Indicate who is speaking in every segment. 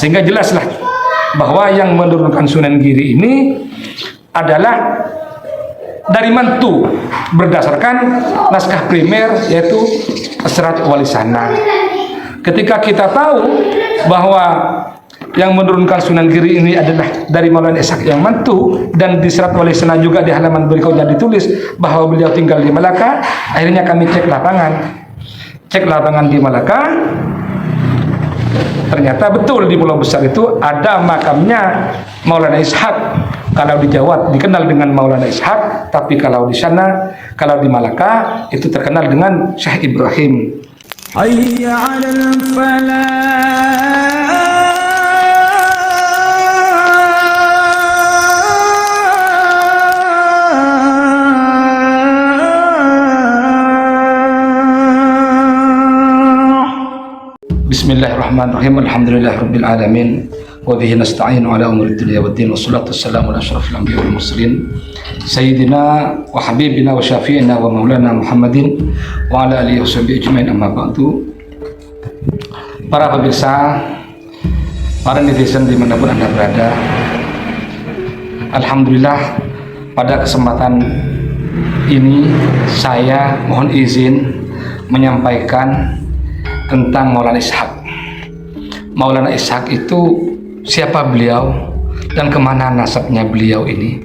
Speaker 1: sehingga jelaslah bahwa yang menurunkan Sunan Giri ini adalah dari mantu berdasarkan naskah primer yaitu Serat Wali Sana. Ketika kita tahu bahwa yang menurunkan Sunan Giri ini adalah dari Maulana Ishaq yang mantu, dan di Serat Wali Sana juga di halaman berikutnya ditulis bahwa beliau tinggal di Malaka. Akhirnya kami cek lapangan di Malaka, ternyata betul di Pulau Besar itu ada makamnya Maulana Ishaq. Kalau di Jawa dikenal dengan Maulana Ishaq, tapi kalau di sana, kalau di Malaka itu terkenal dengan Syekh Ibrahim.
Speaker 2: Hayya 'alal falah.
Speaker 1: Bismillahirrahmanirrahim. Alhamdulillahirabbil alamin. Wa bihi nasta'inu ala umuri dunya waddin. Wassalatu wassalamu ala asyrafil anbiya'i wal mursalin sayyidina wa habibina wa syafi'ina wa maulana Muhammadin wa ala alihi washabihi ajmain, amma ba'du. Para pemirsa, para netizen dimanapun Anda berada, alhamdulillah pada kesempatan ini saya mohon izin menyampaikan tentang Maulana Ishaq. Maulana Ishaq itu siapa beliau dan kemana nasabnya beliau ini?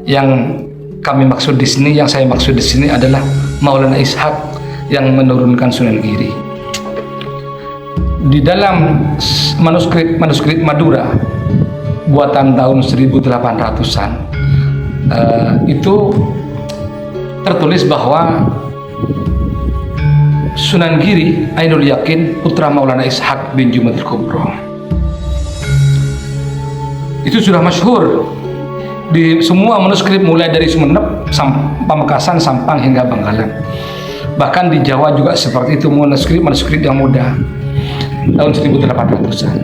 Speaker 1: Yang kami maksud di sini, yang saya maksud di sini adalah Maulana Ishaq yang menurunkan Sunan Giri. Di dalam manuskrip Madura buatan tahun 1800-an itu tertulis bahwa Sunan Giri Ainul Yakin putra Maulana Ishaq bin Jumadil Kubro. Itu sudah masyhur di semua manuskrip mulai dari Sumenep, Pamekasan, Sampang hingga Bangkalan. Bahkan di Jawa juga seperti itu, manuskrip yang muda tahun 1800-an.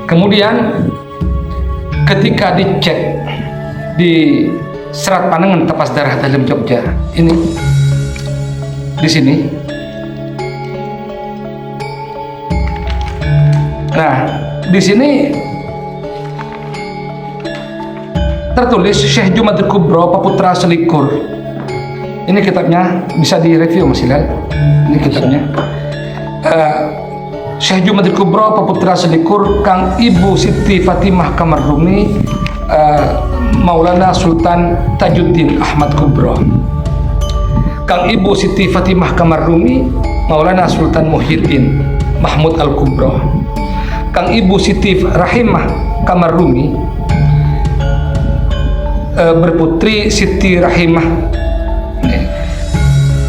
Speaker 1: Kemudian ketika dicek di Serat Panengan Tapas Darah Dalam Jogja, ini di sini. Nah, di sini tertulis Syekh Jumadil Kubro Peputra Selikur. Ini kitabnya, bisa direview Mas Hilal. Ini kitabnya. Syekh Jumadil Kubro Peputra Selikur Kang Ibu Siti Fatimah Kamarrumi Maulana Sultan Tajuddin Ahmad Kubro. Kang Ibu Siti Fatimah Kamarrumi Maulana Sultan Muhyiddin Mahmud Al-Kubro. Kang Ibu Siti Rahimah Kamarrumi berputri Siti Rahimah.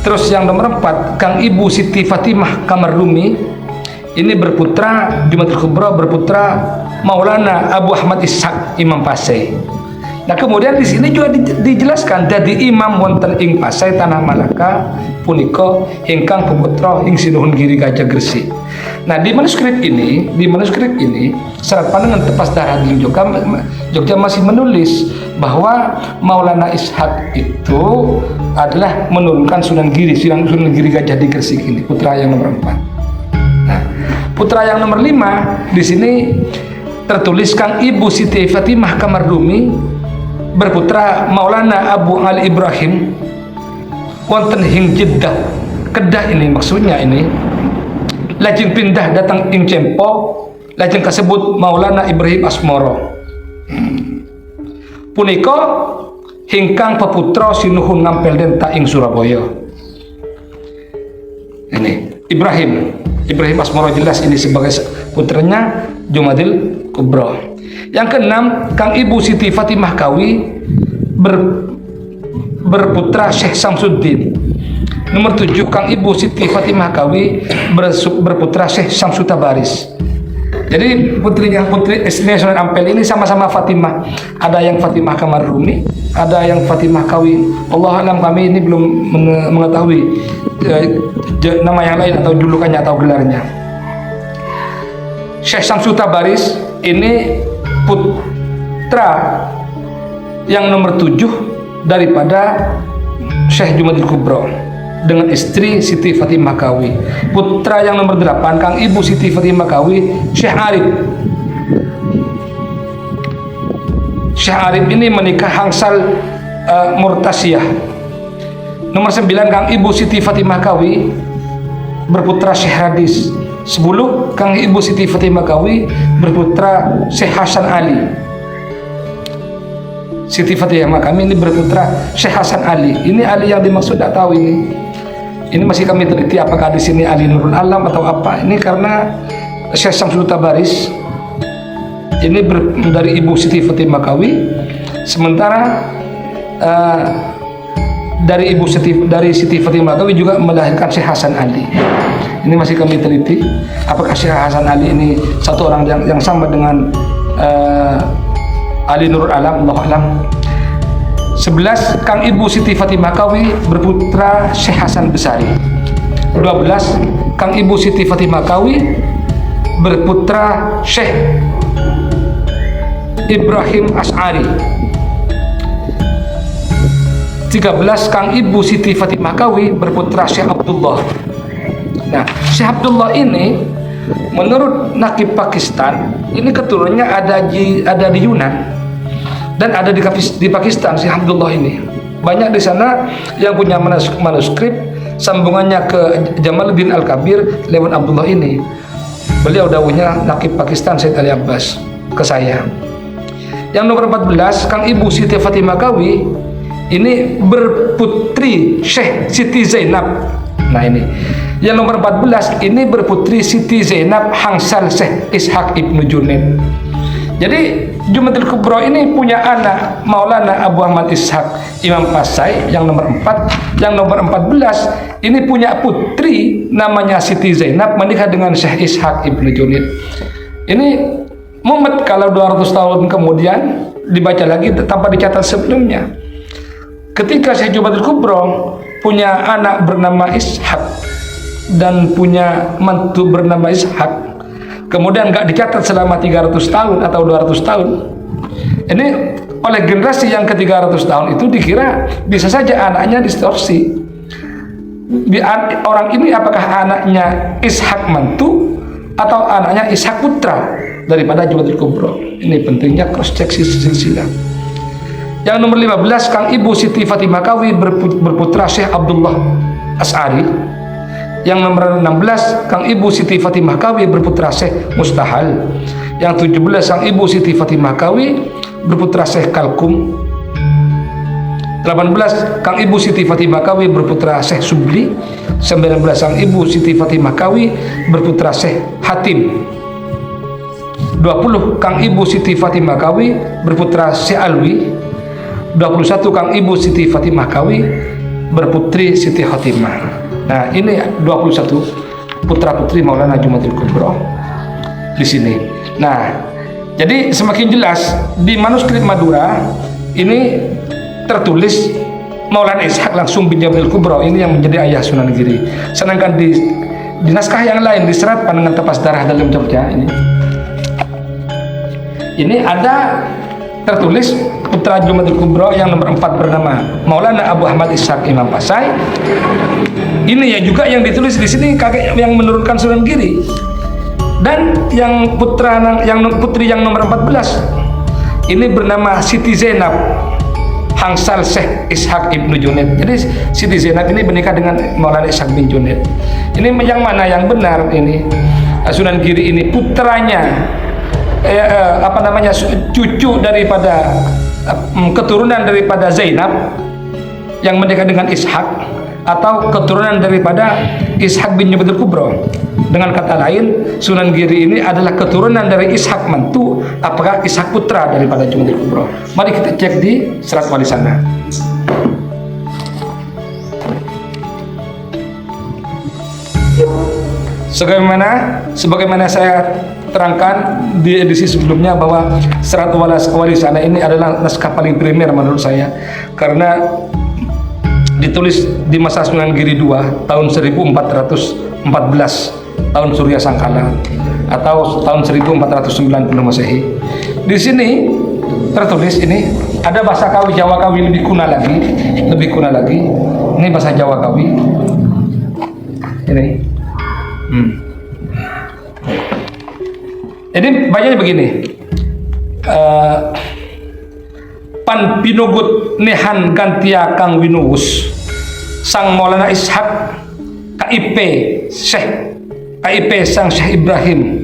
Speaker 1: Terus yang nomor 4, Kang Ibu Siti Fatimah Kamarrumi ini berputra Jumadil Kubro, berputra Maulana Abu Ahmad Ishaq Imam Pasai. Nah, kemudian di sini juga dijelaskan jadi imam wonten ing Pasai Tanah Malaka punika ingkang peputra ing Sinuhun Giri Gajah Gresik. Nah, di manuskrip ini Serat Panengan Tapas Darah di Jogja masih menulis bahwa Maulana Ishaq itu adalah menurunkan Sunan Giri Gajah di Gresik ini, putra yang nomor 4. Nah, putra yang nomor 5 di sini tertulis Kang Ibu Siti Fatimah Kamarrumi berputra Maulana Abu Ali Ibrahim wonten ing Jeddah. Kedah ini maksudnya ini. Lajeng pindah datang ing Cempo, lajeng kasebut Maulana Ibrahim Asmoro. Punika hingkang peputra Sinuhun Ngampel Denta ing Surabaya. Ini Ibrahim Asmoro jelas ini sebagai putranya Jumadil Kubro. Yang keenam, Kang Ibu Siti Fatimah Kawi berputra Syekh Samsuddin. Nomor 7, Kang Ibu Siti Fatimah Kawi berputra Syekh Samsu Tabaris. Jadi putri Sunan Ampel ini sama-sama Fatimah. Ada yang Fatimah Kamarrumi, ada yang Fatimah Kawi. Allah alam, kami ini belum mengetahui nama yang lain atau julukannya atau gelarnya. Syekh Samsu Tabaris ini putra yang nomor 7 daripada Syekh Jumadil Kubro dengan istri Siti Fatimah Kawi. Putra yang nomor 8 Kang Ibu Siti Fatimah Kawi Syekh Arif Syekh Arif ini menikah Hangsal Murtasiyah. Nomor 9 Kang Ibu Siti Fatimah Kawi berputra Syekh Hadis. 10 Kang Ibu Siti Fatimah Kawi berputra Syekh Hasan Ali. Siti Fatimah kami ini berputra Syekh Hasan Ali. Ini Ali yang dimaksud tidak tahu ini. Ini masih kami teliti apakah di sini Ali Nurul Alam atau apa. Ini karena Syekh Syamsul Tabaris ini dari Ibu Siti Fatimah Kawi, sementara dari Siti Fatimah Kawi juga melahirkan Syekh Hasan Ali. Ini masih kami teliti apakah Syekh Hasan Ali ini satu orang yang sama dengan Ali Nurul Alam, Allahu Alam. 11 Kang Ibu Siti Fatimah Kawi berputra Syekh Hasan Besari. 12 Kang Ibu Siti Fatimah Kawi berputra Syekh Ibrahim As'ari. 13 Kang Ibu Siti Fatimah Kawi berputra Syekh Abdullah. Nah, Syekh Abdullah ini menurut Nakib Pakistan ini keturunannya ada di Yunan dan ada di Pakistan. Syekh Abdullah ini banyak di sana yang punya manuskrip sambungannya ke Jamaluddin Al-Kabir lewat Abdullah ini. Beliau dawuhnya Nakib Pakistan Syed Ali Abbas ke saya. Yang nomor 14 Kang Ibu Siti Fatimah Kawi ini berputri Syekh Siti Zainab. Nah ini yang nomor 14 ini berputri Siti Zainab Hangsal Syekh Ishaq Ibnu Junaid. Jadi Jumatul Kubro ini punya anak Maulana Abu Ahmad Ishaq Imam Pasai yang nomor 4. Yang nomor 14 ini punya putri namanya Siti Zainab menikah dengan Syekh Ishaq Ibnu Junaid. Ini mumet kalau 200 tahun kemudian dibaca lagi tanpa dicatat sebelumnya. Ketika Syekh Jumatul Kubro punya anak bernama Ishaq dan punya mantu bernama Ishaq, kemudian nggak dicatat selama 300 tahun atau 200 tahun, ini oleh generasi yang ke 300 tahun itu dikira bisa saja anaknya distorsi. Orang ini apakah anaknya Ishaq mantu atau anaknya Ishaq putra daripada Jumatul Kubro? Ini pentingnya cross check silsilah. Yang nomor 15 Kang Ibu Siti Fatimah Kawi berputra Syekh Abdullah As'ari. Yang nomor 16 Kang Ibu Siti Fatimah Kawi berputra Syekh Mustahal. Yang 17 Kang Ibu Siti Fatimah Kawi berputra Syekh Kalkum. 18 Kang Ibu Siti Fatimah Kawi berputra Syekh Subli. 19 Kang Ibu Siti Fatimah Kawi berputra Syekh Hatim. 20 Kang Ibu Siti Fatimah Kawi berputra Syekh Alwi. 21 Kang Ibu Siti Fatimah Kawi berputri Siti Khotimah. Nah, ini 21 putra-putri Maulana Jumatul Kubro di sini. Nah, jadi semakin jelas di manuskrip Madura ini tertulis Maulana Ishaq langsung bin Jumatul Kubro ini yang menjadi ayah Sunan Giri. Sedangkan di naskah yang lain di Serat Pandangan Tepas Darah dalam Jogja ini ada tertulis putra Jumatul Kubro yang nomor 4 bernama Maulana Abu Ahmad Ishaq Imam Pasai. Ini ya juga yang ditulis di sini kakek yang menurunkan Sunan Giri. Dan yang putri yang nomor 14 ini bernama Siti Zainab Hangsal Syekh Ishaq Ibnu Junaid. Jadi Siti Zainab ini menikah dengan Maulana Ishaq bin Junaid. Ini yang mana yang benar ini? Sunan Giri ini putranya cucu daripada keturunan daripada Zainab yang menikah dengan Ishaq, atau keturunan daripada Ishaq bin Jumatul Kubro. Dengan kata lain, Sunan Giri ini adalah keturunan dari Ishaq mantu, apakah Ishaq putra daripada Jumatul Kubro? Mari kita cek di Serat Wali sana. Sebagaimana saya terangkan di edisi sebelumnya bahwa Serat Wali sana ini adalah naskah paling primer menurut saya, karena ditulis di masa Sunan Giri II tahun 1414 tahun Surya Sangkala atau tahun 1490 Masehi. Di sini tertulis ini ada bahasa Kawi, Jawa Kawi lebih kuna lagi. Ini bahasa Jawa Kawi. Ini. Jadi bacanya begini. pan pinugut nehan gantia kang winuwus sang Maulana Ishaq KIP sang Syekh Ibrahim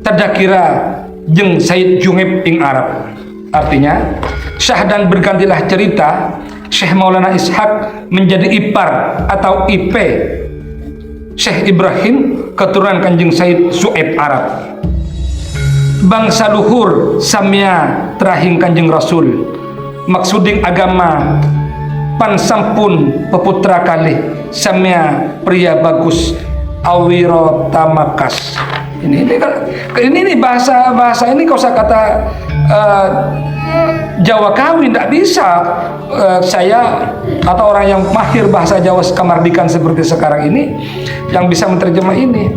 Speaker 1: tadakira jeung Said Jungib ing Arab. Artinya syah dan bergantilah cerita Syekh Maulana Ishaq menjadi ipar atau IP Syekh Ibrahim keturunan Kanjeng Said Su'aib Arab. Bangsa luhur samya terahing Kanjeng Rasul maksuding agama pan sampun peputra kalih samya pria bagus awiro tamakas. Ini bahasa ini kosakata Jawa kawin tidak bisa. Saya atau orang yang mahir bahasa Jawa kemardikan seperti sekarang ini yang bisa menerjemah ini.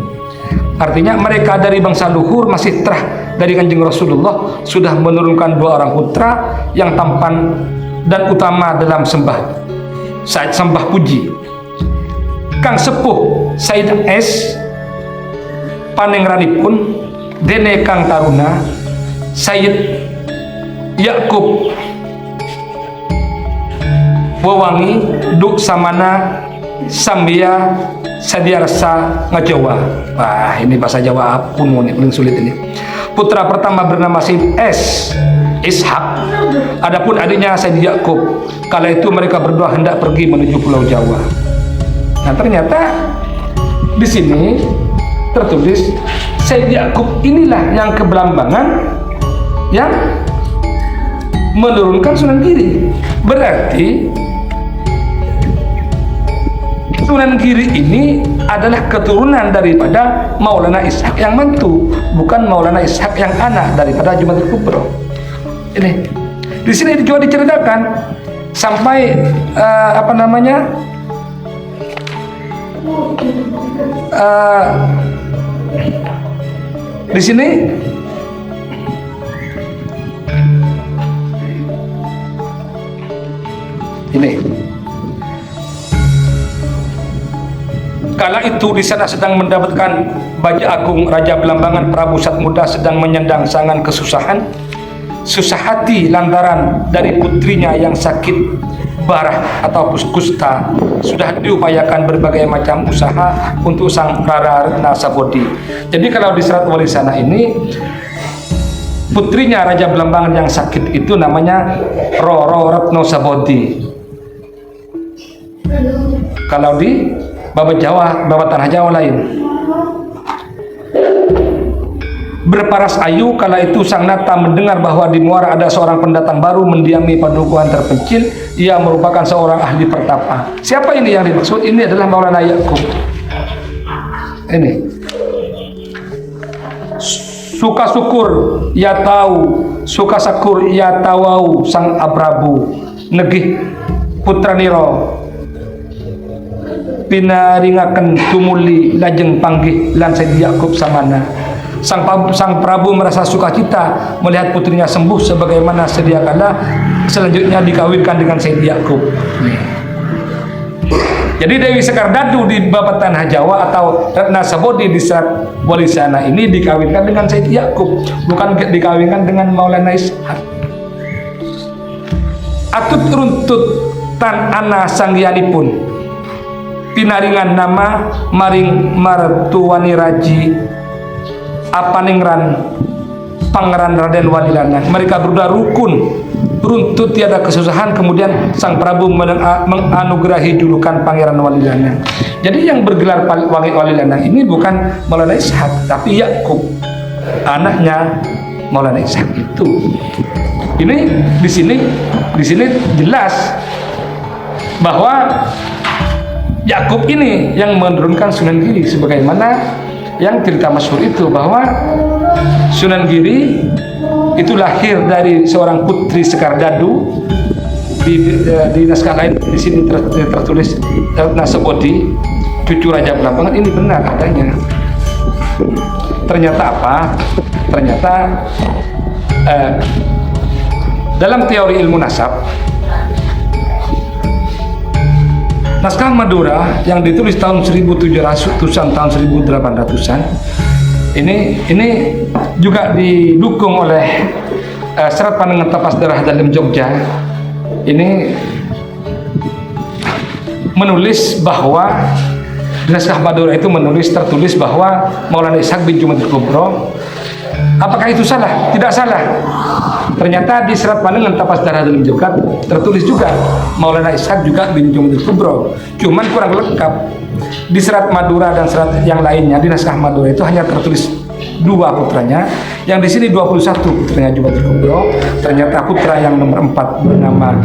Speaker 1: Artinya mereka dari bangsa luhur masih terah dari Kanjeng Rasulullah sudah menurunkan 2 orang putra yang tampan dan utama dalam sembah puji. Kang sepuh Said S panengranipun dene kang taruna Sayyid Yakub wewangi duk samana sambia sadiarsa ngajawa. Wah, ini bahasa Jawa kuno nih, paling sulit ini. Putra pertama bernama Sayyid S Ishaq, adapun adiknya Sayyid Yakub. Kala itu mereka berdua hendak pergi menuju Pulau Jawa. Nah, ternyata di sini tertulis Sayyid Yakub inilah yang kebelambangan yang menurunkan Sunan Giri. Berarti Sunan Giri ini adalah keturunan daripada Maulana Ishaq yang mantu, bukan Maulana Ishaq yang anak daripada Jumatul Kubro. Ini di sini juga diceritakan sampai di sini ini kala itu di sana sedang mendapatkan Baja Agung Raja Belambangan Prabu Satmuda sedang menyandang sangan kesusahan, susah hati lantaran dari putrinya yang sakit barah atau kusta. Sudah diupayakan berbagai macam usaha untuk sang Rara Retna Sabodi. Jadi kalau di Serat Wali Sana ini putrinya Raja Belambangan yang sakit itu namanya Roro Retno Sabodi. Kalau di Babat Jawa, Babat Tanah Jawa lain. Berparas ayu kala itu sang Nata mendengar bahwa di Muara ada seorang pendatang baru mendiami padukuhan terpencil. Ia merupakan seorang ahli pertapa. Siapa ini yang dimaksud? Ini adalah Maulana Yakub. Ini suka syukur ya tahu, suka syukur ya tawau sang Abrabu negih putra niro pinaringaken tumuli lajeng panggih lan Sayyid Yakub samana. Sang Prabu merasa sukacita melihat putrinya sembuh sebagaimana sedia kala selanjutnya dikawinkan dengan Sayyid Yakub. Jadi Dewi Sekar Dadu di Babat Tanah Jawa atau Ratna Sabodi di Serat Wali Sana ini dikawinkan dengan Sayyid Yakub, bukan dikawinkan dengan Maulana Ishaq. Atut runtut tan ana sanggianipun pinaringan nama maring martuwani raji apaningran Pangeran Raden Wali Lanang. Mereka berdua rukun runtut tiada kesusahan. Kemudian sang Prabu menganugerahi julukan Pangeran Wali Lanang. Jadi yang bergelar Wali Lanang ini bukan Maulana Ishaq, tapi Yakub, anaknya Maulana Ishaq itu. Ini di sini jelas bahwa Yakub ini yang menurunkan Sunan Giri, sebagaimana yang cerita masyhur itu bahwa Sunan Giri itu lahir dari seorang putri Sekar Dadu. Di naskah lain di sini tertulis Ratna Sabodi, cucu Raja Belambangan. Ini benar adanya. Ternyata apa? Ternyata dalam teori ilmu nasab, naskah Madura yang ditulis tahun 1700-an, tahun 1800-an ini juga didukung oleh Serat Pandangan Tapas Darah Dalam Jogja ini menulis bahwa naskah Madura itu tertulis bahwa Maulana Ishaq bin Jumadil Kubro. Apakah itu salah? Tidak salah. Ternyata di Serat Pandangan Tapas Darah Dalam Jogja tertulis juga Maulana Ishaq juga bin Jumadil Kubro. Cuman kurang lengkap. Di Serat Madura dan serat yang lainnya di naskah Madura itu hanya tertulis 2 putranya. Yang di sini 21 putranya Jumadil Kubro. Ternyata putra yang nomor 4 bernama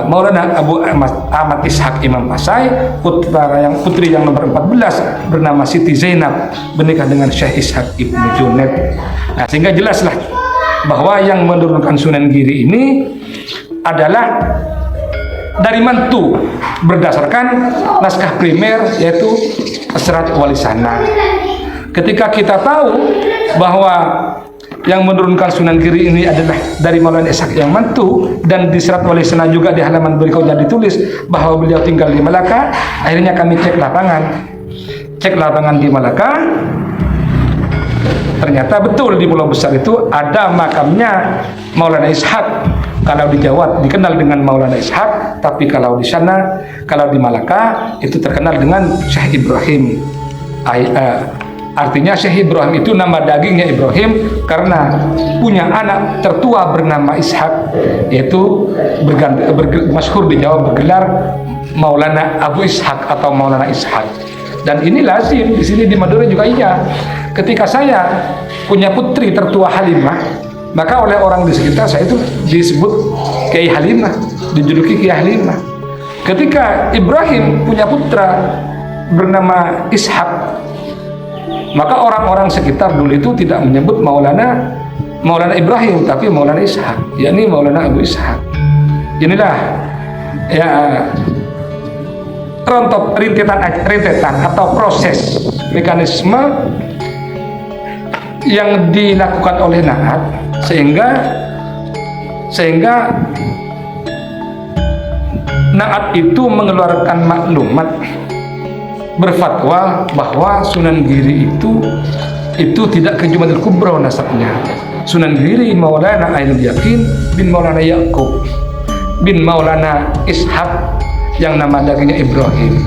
Speaker 1: Maulana Abu Ahmad Ishaq Imam Pasai, putri yang nomor 14 bernama Siti Zainab menikah dengan Syekh Ishaq Ibnu Junaid. Nah, sehingga jelaslah bahwa yang menurunkan Sunan Giri ini adalah dari mantu berdasarkan naskah primer yaitu Serat Wali Sana. Ketika kita tahu bahwa yang menurunkan Sunan Giri ini adalah dari Maulana Ishaq yang mantu, dan di Serat Wali Sana juga di halaman berikutnya ditulis bahwa beliau tinggal di Malaka. Akhirnya kami cek lapangan di Malaka, ternyata betul di Pulau Besar itu ada makamnya Maulana Ishaq. Kalau di Jawa dikenal dengan Maulana Ishaq, tapi kalau di sana, kalau di Malaka itu terkenal dengan Syekh Ibrahim. Artinya Syekh Ibrahim itu nama dagingnya Ibrahim karena punya anak tertua bernama Ishaq, yaitu masyhur di Jawa bergelar Maulana Abu Ishaq atau Maulana Ishaq. Dan ini lazim di sini di Madura juga iya. Ketika saya punya putri tertua Halimah, maka oleh orang di sekitar saya itu disebut Kiai Halimah, dijuluki Kiai Halimah. Ketika Ibrahim punya putra bernama Ishaq, maka orang-orang sekitar dulu itu tidak menyebut Maulana Ibrahim, tapi Maulana Ishaq, yakni Maulana Abu Ishaq. Inilah ya rentetan atau proses mekanisme yang dilakukan oleh Naat sehingga Naat itu mengeluarkan maklumat berfatwa bahwa Sunan Giri itu tidak ke Jumadil Kubro nasabnya. Sunan Giri Maulana Ainul Yakin bin Maulana Yaqub bin Maulana Ishaq yang nama dagingnya Ibrahim.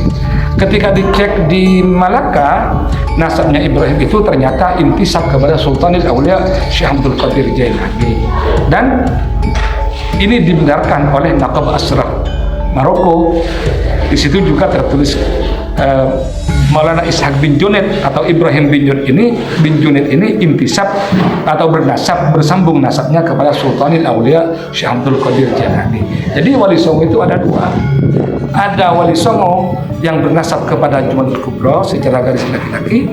Speaker 1: Ketika dicek di Malaka, nasabnya Ibrahim itu ternyata intisab kepada Sultanil Aulia Syekh Abdul Qadir Jailani, dan ini dibenarkan oleh Naqab Ashraf Maroko. Di situ juga tertulis Maulana Ishaq bin Junaid atau Ibrahim bin Junaid ini intisab atau bersambung nasabnya kepada Sultanil Aulia Syekh Abdul Qadir Jailani. Jadi Wali Songo itu ada 2. Ada Wali Songo yang bernasab kepada Jumadil Kubro secara garis laki-laki,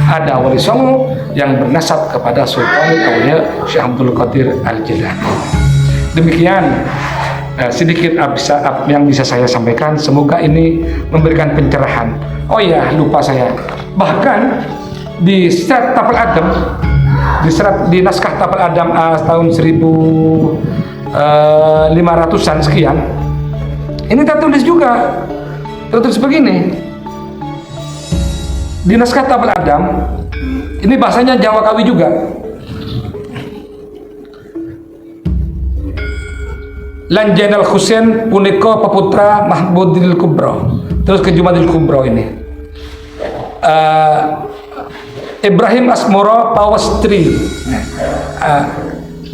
Speaker 1: ada Wali Songo yang bernasab kepada Sultanil Aulia Syekh Abdul Qadir Al-Jilani. Demikian sedikit yang bisa saya sampaikan. Semoga ini memberikan pencerahan. Oh ya, lupa saya. Bahkan di Serat Tapal Adam, di naskah Tapal Adam tahun 1500-an sekian, ini tertulis juga. Tertulis begini. Di naskah Tapal Adam, ini bahasanya Jawa Kawi juga. Lan Jenal Husain punika peputra Mahmudil Kubro. Terus ke Jumadil Kubro ini. Ibrahim Asmoro Pawastri.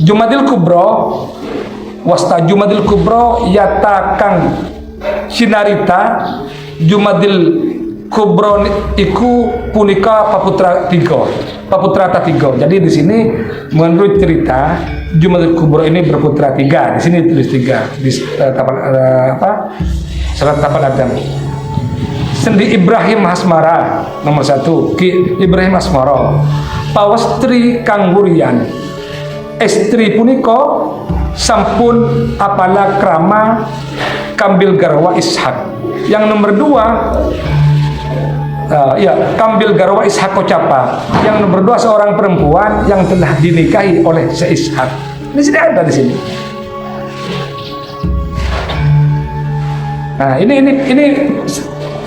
Speaker 1: Jumadil Kubro wasta Jumadil Kubro yata kang sinarita Jumadil Kubro iku punika paputra tiga. Jadi di sini menurut cerita Jumadil Kubro ini berputra 3. Di sini tulis 3 di Serat Tapal Adam. Sendi Ibrahim Hasmara nomor 1, Ki Ibrahim Asmara. Pawastri kang wurian. Estri punika sampun apala krama kambil garwa Ishaq. Yang nomor 2 Kambil Garwa Ishaq Kocapa. Yang nomor 2 seorang perempuan yang telah dinikahi oleh Ishaq. Ini sudah ada di sini. Nah, ini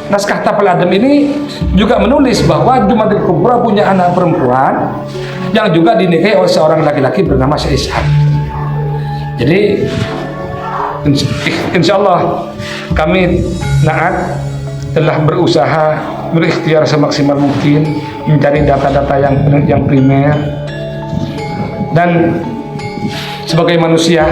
Speaker 1: naskah Tapal Adam ini juga menulis bahwa Jumadil Kubro punya anak perempuan yang juga dinikahi oleh seorang laki-laki bernama Ishaq. Jadi insya Allah kami Naat telah berusaha berikhtiar semaksimal mungkin mencari data-data yang primer, dan sebagai manusia,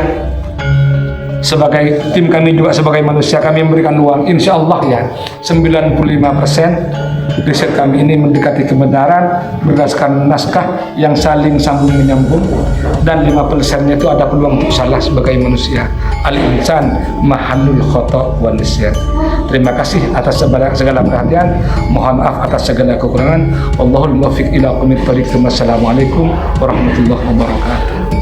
Speaker 1: sebagai tim kami juga sebagai manusia, kami memberikan uang. Insya Allah ya 95% riset kami ini mendekati kebenaran berdasarkan naskah yang saling sambung menyambung, dan 5%-nya itu ada peluang untuk salah sebagai manusia. Al-insan mahalul khata' wa nisyan. Terima kasih atas segala perhatian, mohon maaf atas segala kekurangan. Wallahul muwaffiq ila aqwamit thoriq. Wassalamualaikum warahmatullahi wabarakatuh.